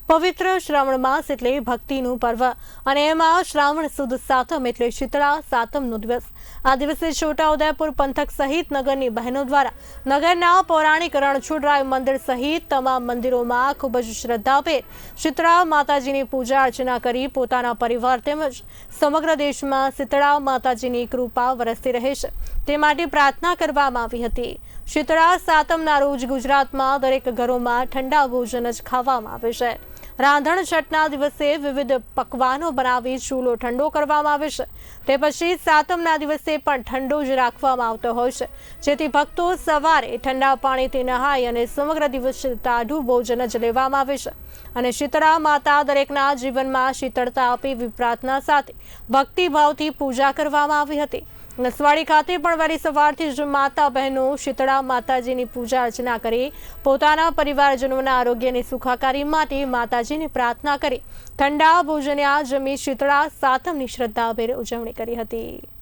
પવિત્ર શ્રાવણ માસ એટલે ભક્તિનું પર્વ અને એમાં શ્રાવણ સુદ સાતમ એટલે શીતળા સાતમનો દિવસ। આ દિવસે છોટાઉદેપુર પંથક સહિત નગરની બહેનો દ્વારા નગરના પૌરાણિક રણછોડરાય મંદિર સહિત તમામ મંદિરોમાં ખૂબ જ શ્રદ્ધાભેર શીતળા માતાજીની પૂજા અર્ચના કરી પોતાના પરિવાર તેમજ સમગ્ર દેશમાં શીતળા માતાજીની કૃપા વરસતી રહે છે તે માટે પ્રાર્થના કરવામાં આવી હતી। શીતળા સાતમના રોજ ગુજરાતમાં દરેક ઘરોમાં ઠંડા ભોજન જ ખાવામાં આવે છે। રાંધણ છઠના દિવસે વિવિધ પકવાનો બનાવી ચૂલો ઠંડો કરવામાં આવે છે। તે પછી સાતમના દિવસે પણ ઠંડો જ રાખવામાં આવતો હોય છે, જેથી ભક્તો સવારે ઠંડા પાણીથી નહાય અને સમગ્ર દિવસ ટાઢું ભોજન જ લેવામાં આવે છે અને શીતળા માતા દરેકના જીવનમાં શીતળતા આપે એવી પ્રાર્થના સાથે ભક્તિભાવથી પૂજા કરવામાં આવી હતી। નસવાડી ખાતે પણ વહેલી સવારથી જ માતા બહેનો શીતળા માતાજીની પૂજા અર્ચના કરી પોતાના પરિવારજનોના આરોગ્યની સુખાકારી માટે માતાજીની પ્રાર્થના કરી ઠંડા ભોજન્યા જમી શીતળા સાતમની શ્રદ્ધાભેર ઉજવણી કરી હતી।